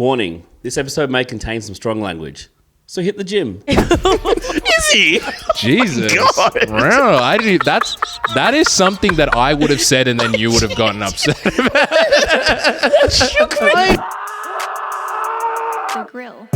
Warning, this episode may contain some strong language. So hit the gym. Izzy! Jesus. God. Bro, that is something that I would have said and then you would have gotten upset about. The grill.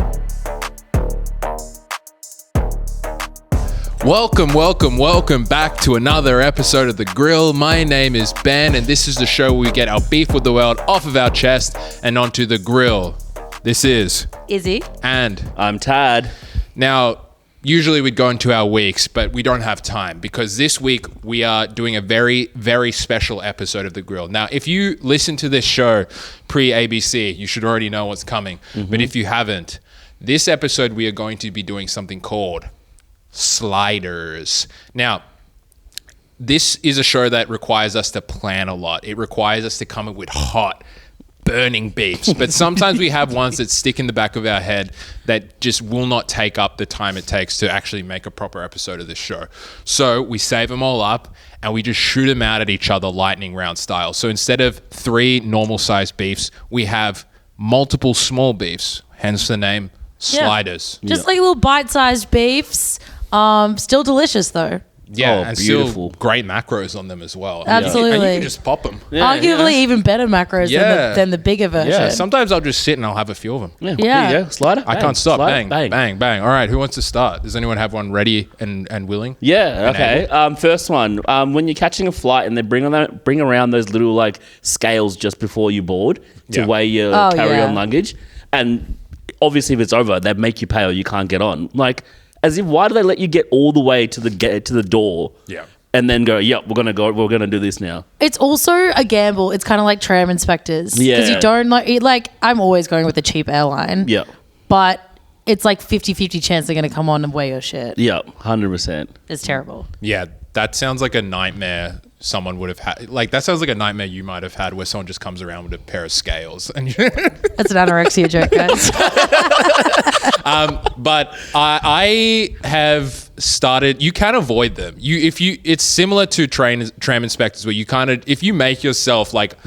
Welcome back to another episode of The Grill. My name is Ben and this is the show where we get our beef with the world off of our chest and onto the grill. This is Izzy. And I'm Tad. Now, usually we'd go into our weeks, but we don't have time because this week we are doing a very, very special episode of The Grill. Now, if you listen to this show pre-ABC, you should already know what's coming. Mm-hmm. But if you haven't, this episode we are going to be doing something called sliders. Now, this is a show that requires us to plan a lot. It requires us to come up with hot, burning beefs, but sometimes we have ones that stick in the back of our head that just will not take up the time it takes to actually make a proper episode of this show. So we save them all up and we just shoot them out at each other lightning round style. So instead of 3 normal sized beefs, we have multiple small beefs, hence the name sliders. Just like little bite-sized beefs. Still delicious though. Yeah, and beautiful. still great macros on them as well. Absolutely. And you can just pop them. Arguably even better macros than the bigger version. Yeah, sometimes I'll just sit and I'll have a few of them. Yeah. There you go. Slider. I can't stop. Slider, Bang. All right, who wants to start? Does anyone have one ready and willing? Yeah, okay. First one. When you're catching a flight and they bring around those little like scales just before you board to weigh your carry-on luggage, and obviously if it's over, they make you pay or you can't get on. Like, as if, why do they let you get all the way to the door? Yeah. And then go, yep, we're gonna do this now. It's also a gamble. It's kind of like tram inspectors. Yeah. Because you don't I'm always going with a cheap airline. Yeah. But it's like 50-50 chance they're going to come on and weigh your shit. Yeah, 100%. It's terrible. Yeah, that sounds like a nightmare someone would have had. Like, that sounds like a nightmare you might have had where someone just comes around with a pair of scales. And That's an anorexia joke, guys. But I have started. You can avoid them. It's similar to tram inspectors where you kind of, if you make yourself like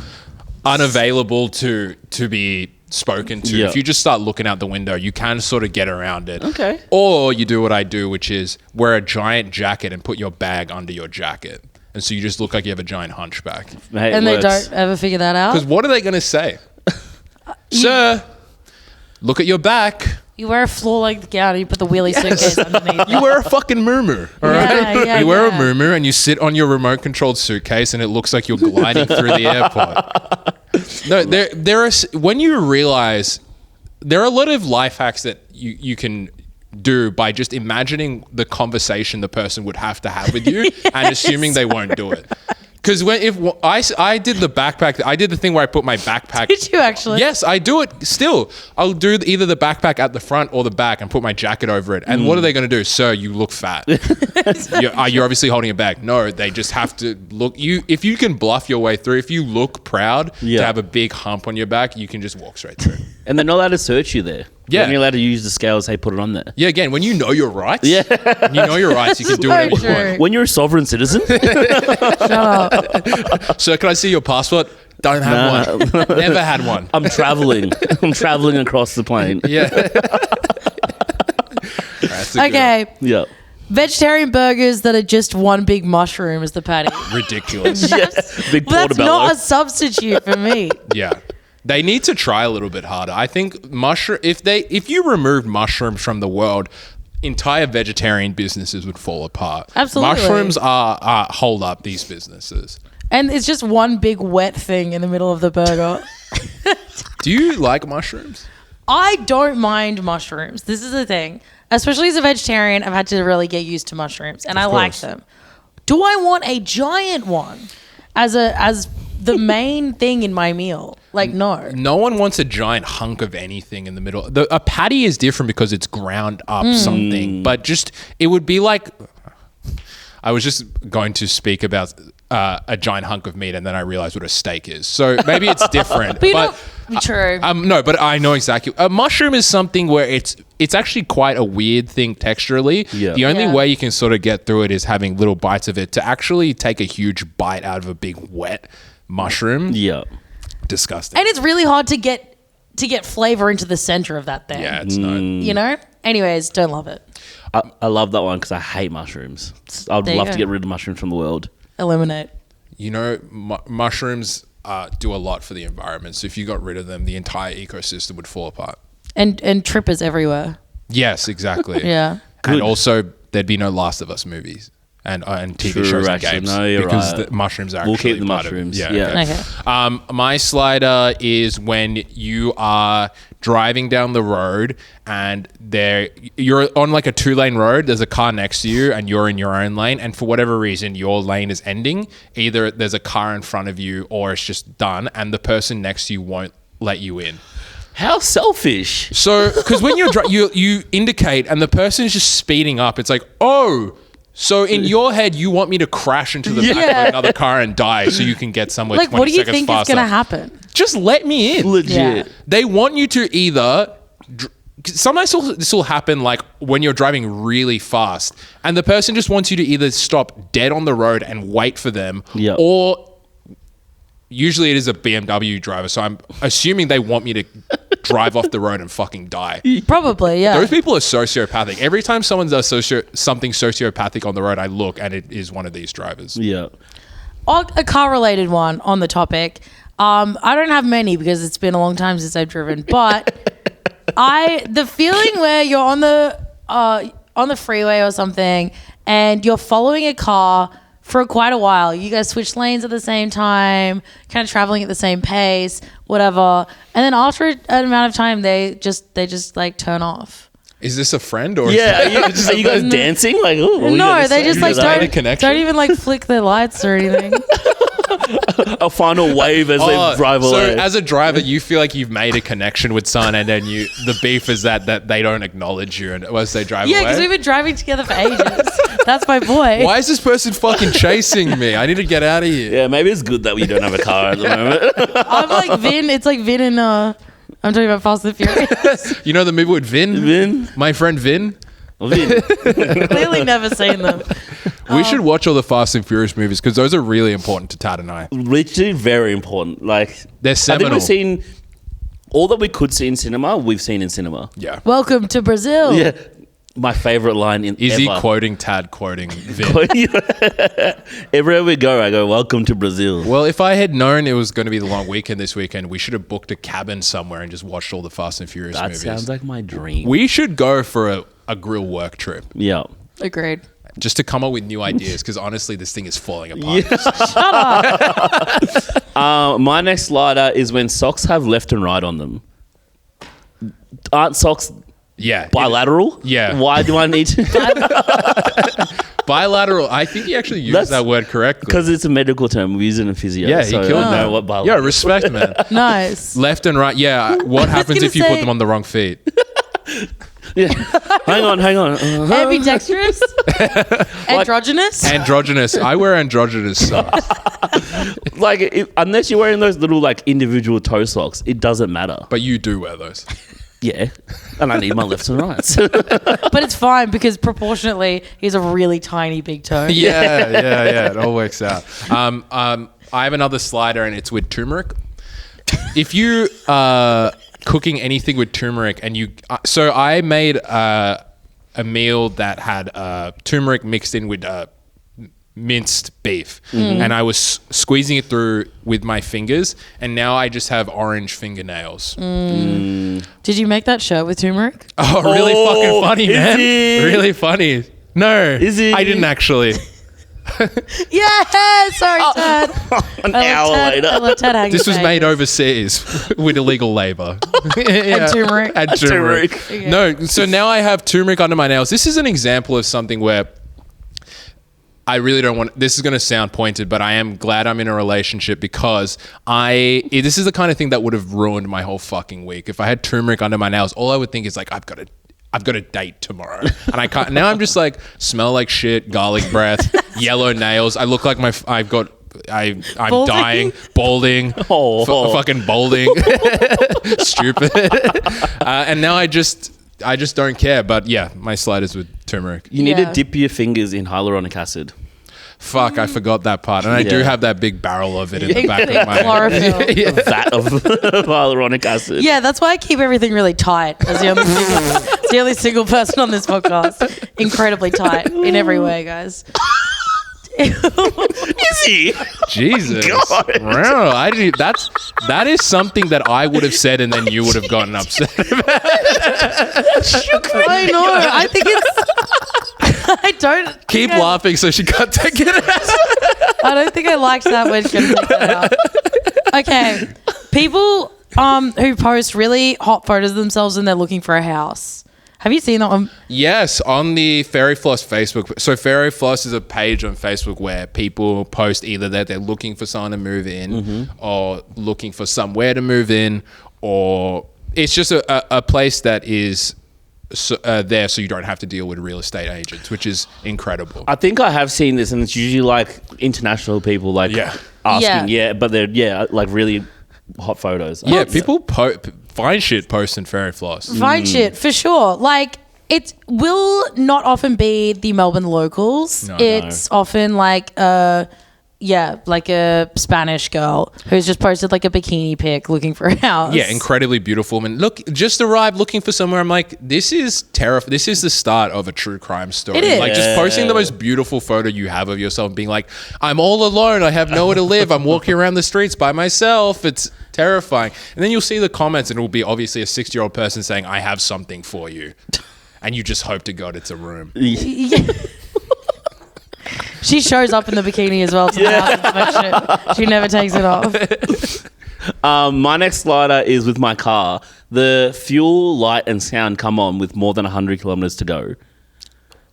unavailable to be spoken to, if you just start looking out the window, you can sort of get around it. Okay. Or you do what I do, which is wear a giant jacket and put your bag under your jacket. And so you just look like you have a giant hunchback. Hey, and they don't ever figure that out? Because what are they going to say? Sir, look at your back. You wear a floor-length gown and you put the wheelie suitcase underneath. You wear a fucking muumuu, all right? Yeah, you wear a muumuu and you sit on your remote-controlled suitcase and it looks like you're gliding through the airport. No, there are, when you realize there are a lot of life hacks that you can do by just imagining the conversation the person would have to have with you and assuming they won't do it. Because if I did the backpack, I did the thing where I put my backpack. Did you actually? Yes, I do it still. I'll do either the backpack at the front or the back and put my jacket over it. And what are they going to do? Sir, you look fat. You're obviously holding a bag. No, they just have to look. If you can bluff your way through, if you look proud to have a big hump on your back, you can just walk straight through. And they're not allowed to search you there. Yeah. You're only allowed to use the scales, they put it on there. Yeah, again, when you know your rights, you know your rights, you can do whatever you want. When you're a sovereign citizen. Shut up. Sir, can I see your passport? Don't have one. Never had one. I'm traveling across the plane. Yeah. Okay. Yeah. Vegetarian burgers that are just one big mushroom as the patty. Ridiculous. Yes. Big Well, that's portobello. not a substitute for me. Yeah. They need to try a little bit harder. I think if you removed mushrooms from the world, entire vegetarian businesses would fall apart. Absolutely. Mushrooms are hold up these businesses. And it's just one big wet thing in the middle of the burger. Do you like mushrooms? I don't mind mushrooms. This is the thing. Especially as a vegetarian, I've had to really get used to mushrooms and I like them. Do I want a giant one as the main thing in my meal? Like, no. No one wants a giant hunk of anything in the middle. A patty is different because it's ground up something, but just, it would be like, I was just going to speak about a giant hunk of meat and then I realized what a steak is. So maybe it's different. True. No, but I know exactly. A mushroom is something where it's actually quite a weird thing texturally. Yeah. The only way you can sort of get through it is having little bites of it. To actually take a huge bite out of a big wet mushroom. Yeah. Disgusting. And it's really hard to get to get flavor into the center of that thing. Yeah, it's not. You know? Anyways, don't love it. I love that one because I hate mushrooms. I'd love to get rid of mushrooms from the world. Eliminate. You know, mushrooms do a lot for the environment. So if you got rid of them, the entire ecosystem would fall apart. And trippers everywhere. Yes, exactly. Yeah. And also, there'd be no Last of Us movies and TV True, shows and actually. games No, you're because right. the mushrooms are We'll actually keep the part of- mushrooms. Yeah. Yeah. Okay. My slider is when you are driving down the road and you're on like a 2-lane road. There's a car next to you and you're in your own lane. And for whatever reason, your lane is ending. Either there's a car in front of you or it's just done and the person next to you won't let you in. How selfish. So, because when you indicate and the person is just speeding up, it's like, oh, so in your head, you want me to crash into the back of another car and die so you can get somewhere Like, 20 what do you seconds think faster. is going to happen? Just let me in. Legit. Yeah. They want you to either... Sometimes this will happen like when you're driving really fast and the person just wants you to either stop dead on the road and wait for them or... Usually it is a BMW driver, so I'm assuming they want me to drive off the road and fucking die. Probably, yeah. Those people are sociopathic. Every time someone does something sociopathic on the road, I look and it is one of these drivers. Yeah. A car-related one on the topic. I don't have many because it's been a long time since I've driven, but the feeling where you're on the freeway or something and you're following a car for quite a while. You guys switch lanes at the same time, kind of traveling at the same pace, whatever. And then after an amount of time, they just like turn off. Is this a friend or? Yeah. Are you guys dancing? Like, oh, No, they just like connection? don't even like flick their lights or anything. a final wave as they drive away. So as a driver, you feel like you've made a connection with someone, and then the beef is that they don't acknowledge you, and as they drive Yeah, away. because we've been driving together for ages. That's my boy. Why is this person fucking chasing me? I need to get out of here. Yeah, maybe it's good that we don't have a car at the moment. I'm like Vin. It's like Vin and I'm talking about Fast and Furious. You know the movie with Vin? Vin? My friend Vin? Vin. Clearly never seen them. We should watch all the Fast and Furious movies because those are really important to Tad and I. Literally very important. Like, They're seminal. I think we've seen all that we could see in cinema, we've seen in cinema. Yeah. Welcome to Brazil. Yeah. My favorite line in Izzy ever. quoting Tad quoting Vin. Everywhere we go, I go, welcome to Brazil. Well, if I had known it was going to be the long weekend this weekend, we should have booked a cabin somewhere and just watched all the Fast and Furious That movies. sounds like my dream. We should go for a grill work trip Yeah. Agreed. just to come up with new ideas because honestly, this thing is falling apart. My next slider is when socks have left and right on them. Aren't socks Yeah. bilateral? Yeah. Why do I need to? Bilateral. I think he actually used That's- that word correctly. Because it's a medical term. We use it in physio. Yeah, he so killed I know it. what bilateral. Yeah, respect, man. Nice. Left and right. Yeah. What happens gonna if you put say- them on the wrong feet? Yeah. Hang on. Ambidextrous? Androgynous? Androgynous. I wear androgynous socks, Like, unless you're wearing those little, like, individual toe socks, it doesn't matter. but you do wear those. Yeah. And I need my lefts and rights. But it's fine because proportionately, he's a really tiny big toe. Yeah. It all works out. I have another slider, and it's with turmeric. If you cooking anything with turmeric, and you, so I made a meal that had turmeric mixed in with minced beef, and I was squeezing it through with my fingers, and now I just have orange fingernails. Did you make that shirt with turmeric? Oh, really fucking funny, man. Izzy. Really funny. No, Izzy. I didn't actually. Yeah, sorry, Ted. An hour I later. love Ted hanging This was face. made overseas with illegal labor. And turmeric. And turmeric. Turmeric. No, so now I have turmeric under my nails. This is an example of something where I really don't want, this is going to sound pointed, but I am glad I'm in a relationship because this is the kind of thing that would have ruined my whole fucking week. If I had turmeric under my nails, all I would think is like, I've got a date tomorrow. And I can't, now I'm just like, smell like shit, garlic breath, yellow nails. I look like I'm Balding? dying, balding, fucking balding, stupid. And now I just don't care. But yeah, my sliders with turmeric. You need to Yeah. dip your fingers in hyaluronic acid. Fuck, I forgot that part. And I do have that big barrel of it in the back of my chlorophyll. A vat of hyaluronic acid. Yeah, that's why I keep everything really tight. As the only single person on this podcast. Incredibly tight in every way, guys. Izzy! Jesus. God. Wow, that is something that I would have said and then you would have gotten upset about. I know. I think it's... I don't... Keep laughing so she can't take it out. I don't think I liked that when she couldn't take that out. Okay. People who post really hot photos of themselves and they're looking for a house. Have you seen that one? Yes, on the Fairy Floss Facebook. So Fairy Floss is a page on Facebook where people post either that they're looking for someone to move in or looking for somewhere to move in, or it's just a place that is there so you don't have to deal with real estate agents, which is incredible. I think I have seen this, and it's usually like international people asking, but they're like really hot photos. Yeah, people find shit posting Fairy Floss. Find shit, for sure. Like, it will not often be the Melbourne locals. It's often like a Spanish girl who's just posted like a bikini pic looking for a house. Yeah, incredibly beautiful woman. Look, just arrived looking for somewhere. I'm like, this is terrifying. This is the start of a true crime story. It is. Like just posting the most beautiful photo you have of yourself and being like, I'm all alone. I have nowhere to live. I'm walking around the streets by myself. It's terrifying. And then you'll see the comments and it will be obviously a 60-year-old person saying, I have something for you. And you just hope to God it's a room. Yeah. She shows up in the bikini as well to the house. She never takes it off. My next slider is with my car. The fuel, light, and sound come on with more than 100 kilometers to go.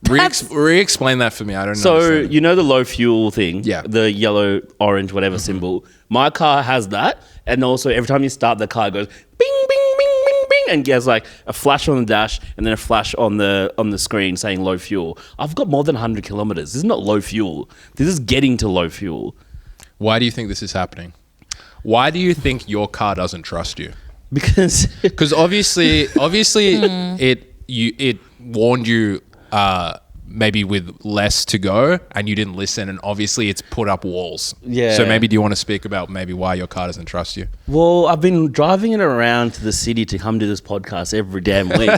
Re-explain that for me. I don't know. So, you know the low fuel thing? Yeah. The yellow, orange, whatever symbol. My car has that. And also, every time you start the car, it goes bing, bing, bing, bing, bing. And there's like a flash on the dash and then a flash on the screen saying low fuel. I've got more than 100 kilometers. This is not low fuel. This is getting to low fuel. Why do you think this is happening? Why do you think your car doesn't trust you? Because obviously it warned you maybe with less to go and you didn't listen, and obviously it's put up walls. Yeah. So maybe do you want to speak about maybe why your car doesn't trust you? Well, I've been driving it around to the city to come do this podcast every damn week.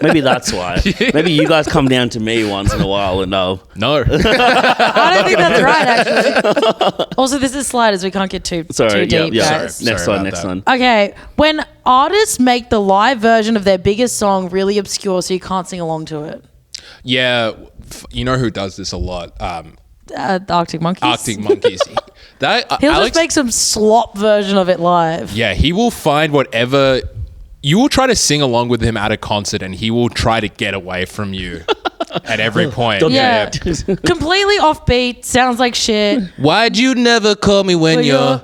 Maybe that's why. Maybe you guys come down to me once in a while and No. I don't think that's right, actually. Also, this is sliders. We can't get too deep, guys. Sorry. Next one. Okay. When artists make the live version of their biggest song really obscure so you can't sing along to it. Yeah. You know who does this a lot? The Arctic Monkeys. Arctic Monkeys. He'll just make some slop version of it live. Yeah, he will find whatever. You will try to sing along with him at a concert and he will try to get away from you at every point. Yeah. Completely offbeat. Sounds like shit. Why'd you never call me when you're...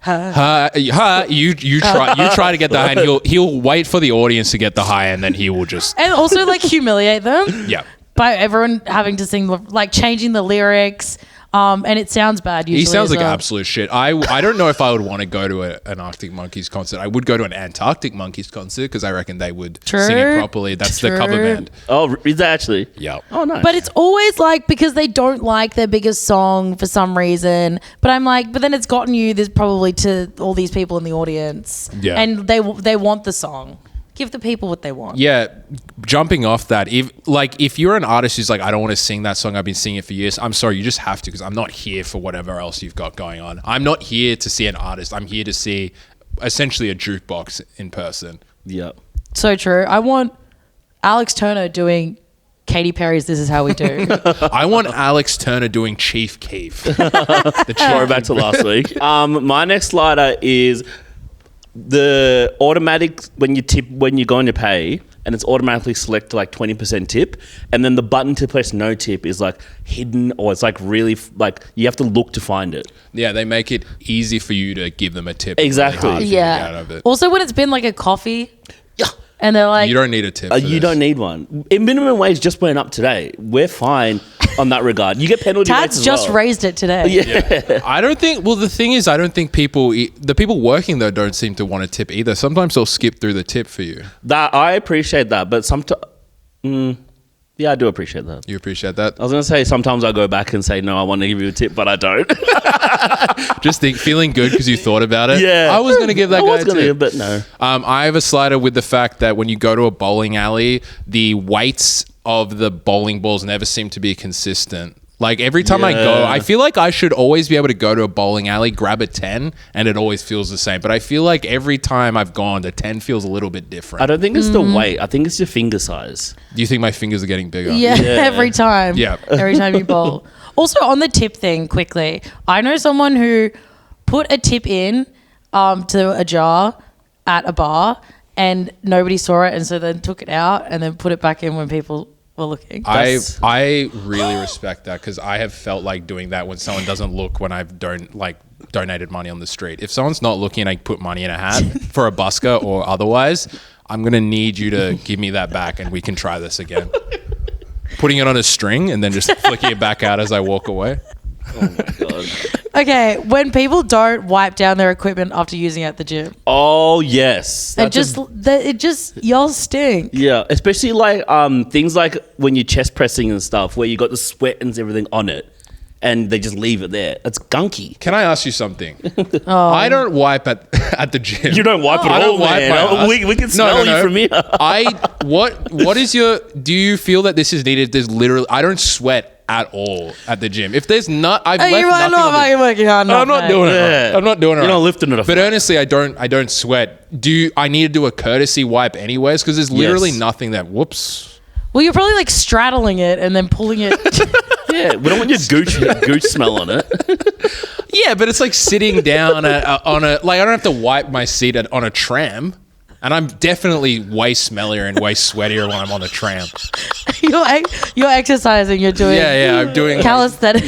You try to get the high and he'll wait for the audience to get the high and then he will just... And also like humiliate them. Yeah. By everyone having to sing, like changing the lyrics, and it sounds bad usually. He sounds like absolute shit. I don't know if I would want to go to an Arctic Monkeys concert. I would go to an Antarctic Monkeys concert because I reckon they would sing it properly. That's the cover band. Oh, is that actually? Yeah. Oh, nice. But it's always like because they don't like their biggest song for some reason. But I'm like, but then it's gotten you this probably to all these people in the audience. Yeah. And they want the song. Give the people what they want. Yeah, jumping off that, if you're an artist who's like, I don't want to sing that song, I've been singing it for years, I'm sorry, you just have to because I'm not here for whatever else you've got going on. I'm not here to see an artist. I'm here to see essentially a jukebox in person. Yeah. So true. I want Alex Turner doing Katy Perry's This Is How We Do. I want Alex Turner doing Chief Keef. Throw back to last week. My next slider is... the automatic when you go on to pay and it's automatically select like 20% tip, and then the button to press no tip is like hidden, or it's like really like you have to look to find it. Yeah, they make it easy for you to give them a tip. Exactly. Really Yeah. out of it. Also, when it's been like a coffee. Yeah. And they're like, you don't need a tip. You don't need one. Minimum wage just went up today. We're fine on that regard. You get penalty rates Tad's as just well. raised it today. Yeah. I don't think, well, the thing is, I don't think the people working though don't seem to want to tip either. Sometimes they'll skip through the tip for you. That I appreciate that, but sometimes Yeah, I do appreciate that. You appreciate that? I was going to say, sometimes I go back and say, no, I want to give you a tip, but I don't. Just feeling good because you thought about it. Yeah. I was going to give that guy a tip. But no. I have a slider with the fact that when you go to a bowling alley, the weights of the bowling balls never seem to be consistent. Like every time I go, I feel like I should always be able to go to a bowling alley, grab a 10, and it always feels the same. But I feel like every time I've gone, the 10 feels a little bit different. I don't think it's the weight. I think it's your finger size. Do you think my fingers are getting bigger? Yeah, every time. Yeah. Every time you bowl. Also, on the tip thing, quickly, I know someone who put a tip in to a jar at a bar and nobody saw it, and so then took it out and then put it back in when people were looking. I really respect that because I have felt like doing that when someone doesn't look when I've donated money on the street. If someone's not looking and I put money in a hat for a busker or otherwise, I'm going to need you to give me that back and we can try this again. Putting it on a string and then just flicking it back out as I walk away. Oh my God. Okay, when people don't wipe down their equipment after using it at the gym. Oh, yes. Y'all stink. Yeah, especially like things like when you're chest pressing and stuff where you got the sweat and everything on it and they just leave it there. It's gunky. Can I ask you something? I don't wipe at the gym. You don't wipe at all, I don't wipe my ass. We can smell you from here. Do you feel that this is needed? There's literally, I don't sweat at all at the gym. If there's not, I've left nothing on the, working hard enough, I'm not doing it right. I'm not doing it You're right. not lifting it enough. But honestly, I don't sweat. I need to do a courtesy wipe anyways because there's literally nothing that, whoops. Well, you're probably like straddling it and then pulling it. Yeah, we don't want your gooch smell on it. Yeah, but it's like sitting down on a, like I don't have to wipe my seat on a tram. And I'm definitely way smellier and way sweatier when I'm on a tram. You're exercising. You're doing. Yeah, I'm doing calisthenics.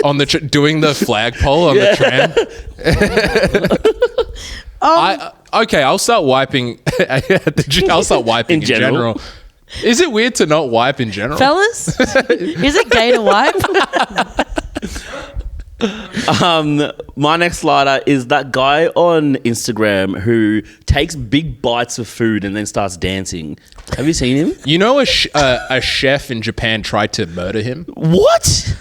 On the doing the flagpole on the tram. Okay, I'll start wiping at the gym. I'll start wiping in general. Is it weird to not wipe in general, fellas? Is it gay to wipe? My next slider is that guy on Instagram who takes big bites of food and then starts dancing. Have you seen him? You know, a chef in Japan tried to murder him. What?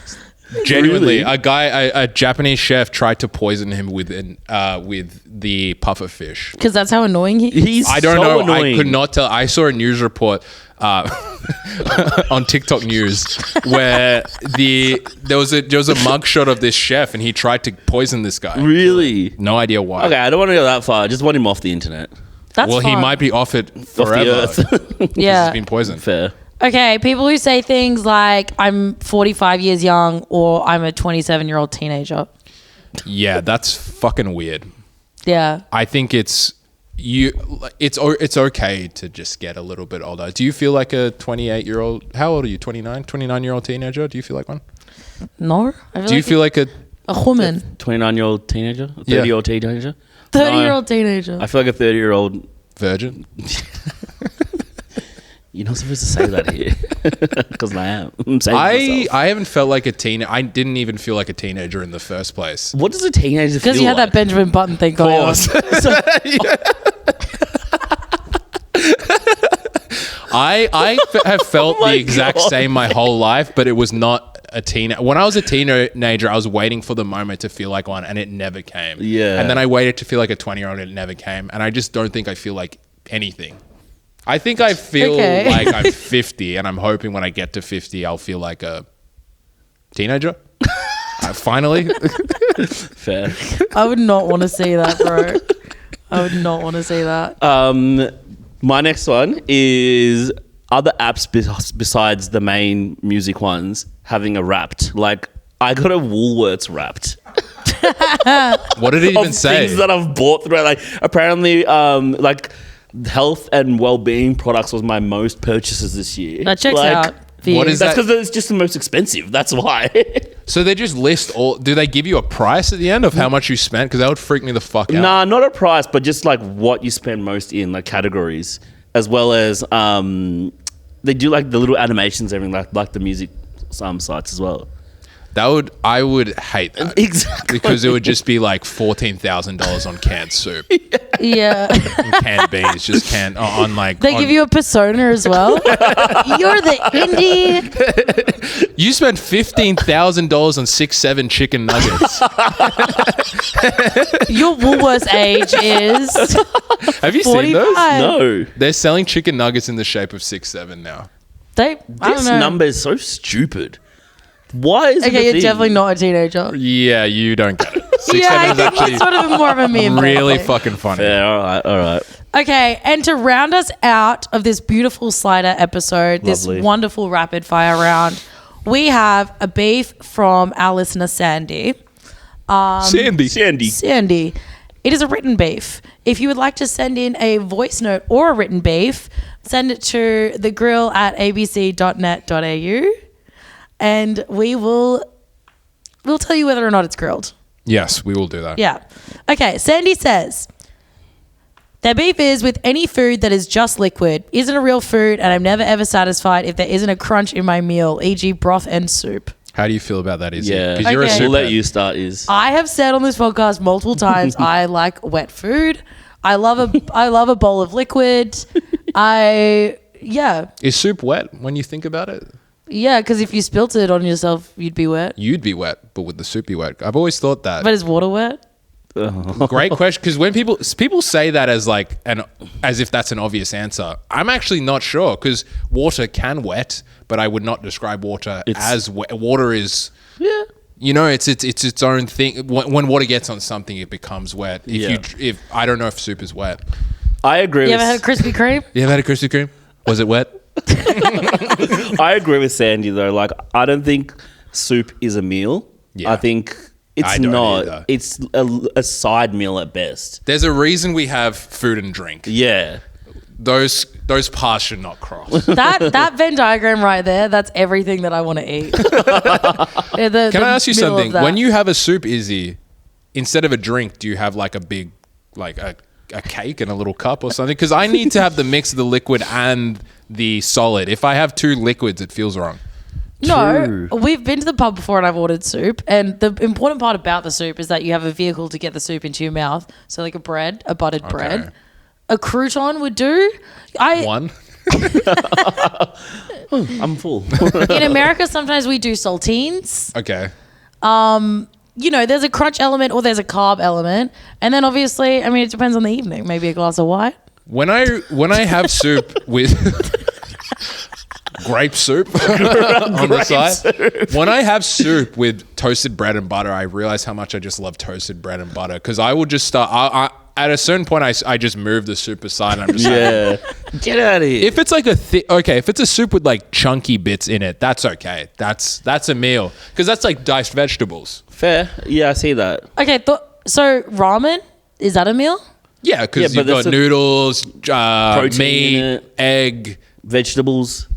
Genuinely, Really? a Japanese chef tried to poison him with the puffer fish. Because that's how annoying he is. He's I don't so know. annoying. I could not tell. I saw a news report on TikTok news where there was a mugshot of this chef and he tried to poison this guy. Really? No idea why. Okay, I don't want to go that far. I just want him off the internet. That's well, fine. he might be off it forever. Off the earth. Yeah. He's been poisoned. Fair. Okay, people who say things like I'm 45 years young or I'm a 27-year-old teenager. Yeah, that's fucking weird. Yeah. I think it's okay to just get a little bit older. Do you feel like a 28-year-old? How old are you? 29-year-old teenager? Do you feel like one? No. Do you feel like a woman? 29-year-old teenager? 30-year-old teenager? 30-year-old teenager. I feel like a 30-year-old virgin? You're not supposed to say that here. Because I am. I'm saying myself. I haven't felt like a teen. I didn't even feel like a teenager in the first place. What does a teenager feel like? Because you had that Benjamin Button thing going on. I have felt the exact same my whole life, but it was not a teen. When I was a teenager, I was waiting for the moment to feel like one, and it never came. Yeah. And then I waited to feel like a 20-year-old, and it never came. And I just don't think I feel like anything. I think I feel like I'm 50, and I'm hoping when I get to 50, I'll feel like a teenager. Finally. Fair. I would not want to see that, bro. I would not want to see that. My next one is other apps besides the main music ones having a Wrapped. Like, I got a Woolworths Wrapped. What did it even say? Things that I've bought through. Like, apparently, like, health and well-being products was my most purchases this year. That checks out. What is That's that? because it's just the most expensive. That's why. So they just list all. Do they give you a price at the end of how much you spent? Because that would freak me the fuck out. Nah, not a price, but just like what you spend most in, like categories, as well as they do like the little animations, everything like the music sites as well. I would hate that. Exactly. Because it would just be like $14,000 on canned soup. Yeah. And canned beans, just canned on like. They give you a persona as well. You're the indie. You spent $15,000 on 6-7 chicken nuggets. Your Woolworths age is Have you 45. seen those? No. They're selling chicken nuggets in the shape of 6-7 now. I don't This know. number is so stupid. Why is it Okay, a you're thing? definitely not a teenager. Yeah, you don't get it. 6-7 Yeah, I is think actually it's sort of more of a meme. really thing. fucking funny. Yeah, all right. Okay, and to round us out of this beautiful slider episode, Lovely. this wonderful rapid fire round, we have a beef from our listener Sandy. Sandy. Sandy, it is a written beef. If you would like to send in a voice note or a written beef, send it to thegrill@abc.net.au and we'll tell you whether or not it's grilled. Yes, we will do that. Yeah. Okay, Sandy says, their beef is with any food that is just liquid, isn't a real food, and I'm never ever satisfied if there isn't a crunch in my meal, e.g. broth and soup. How do you feel about that, Izzy? Yeah. Because you're a Okay. soup We'll let head. you start, Iz. I have said on this podcast multiple times I like wet food. I love a bowl of liquid. Is soup wet when you think about it? Yeah, because if you spilt it on yourself, you'd be wet. You'd be wet, but would the soup be wet? I've always thought that. But is water wet? Great question, because when people say that as like as if that's an obvious answer, I'm actually not sure, because water can wet, but I would not describe water as wet. Water is, you know, it's its own thing. When water gets on something, it becomes wet. If I don't know if soup is wet. I agree You with ever had a Krispy Kreme? You ever had a Krispy Kreme? Was it wet? I agree with Sandy though. Like, I don't think soup is a meal. Yeah. I think it's I don't not. either. It's a side meal at best. There's a reason we have food and drink. Yeah. Those paths should not cross. That Venn diagram right there, that's everything that I want to eat. Can I ask you something? When you have a soup, Izzy, instead of a drink, do you have like a big, like a cake and a little cup or something? Because I need to have the mix of the liquid and the solid. If I have two liquids, it feels wrong. No, True. we've been to the pub before and I've ordered soup. And the important part about the soup is that you have a vehicle to get the soup into your mouth. So like a buttered bread. A crouton would do. One. I'm full. In America, sometimes we do saltines. Okay. You know, there's a crunch element or there's a carb element. And then obviously, I mean, it depends on the evening. Maybe a glass of white. When I have soup with grape soup on the side, when I have soup with toasted bread and butter, I realize how much I just love toasted bread and butter, because I will just start. At a certain point, I just move the soup aside and I'm just like, Get out of here. if it's like if it's a soup with like chunky bits in it, that's okay. That's a meal, because that's like diced vegetables. Fair. Yeah, I see that. Okay, so ramen, is that a meal? Yeah, because Yeah, you've but got that's noodles, protein in meat, it. egg. Vegetables.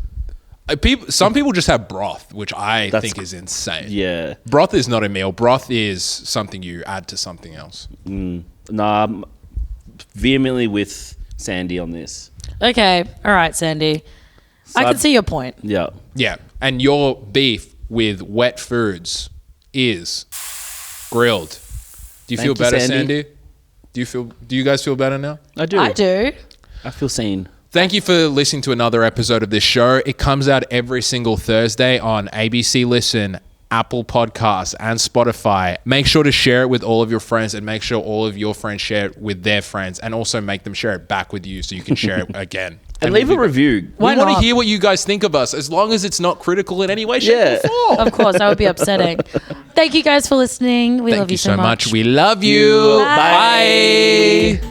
Some people just have broth, which I That's- think is insane. Yeah. Broth is not a meal. Broth is something you add to something else. Nah, I'm vehemently with Sandy on this. Okay, all right, Sandy. I can see your point. Yeah. Yeah. And your beef with wet foods is grilled. Do you feel Thank you, better, Sandy. Sandy? Do you guys feel better now? I do. I do. I feel seen. Thank you for listening to another episode of this show. It comes out every single Thursday on ABC Listen, Apple Podcasts, and Spotify. Make sure to share it with all of your friends, and make sure all of your friends share it with their friends, and also make them share it back with you so you can share it again. And leave a review. We Why want to not? hear what you guys think of us, as long as it's not critical in any way, shape, or form. Of course, that would be upsetting. Thank you guys for listening. We love Thank you you so so much. We love you. Bye. Bye.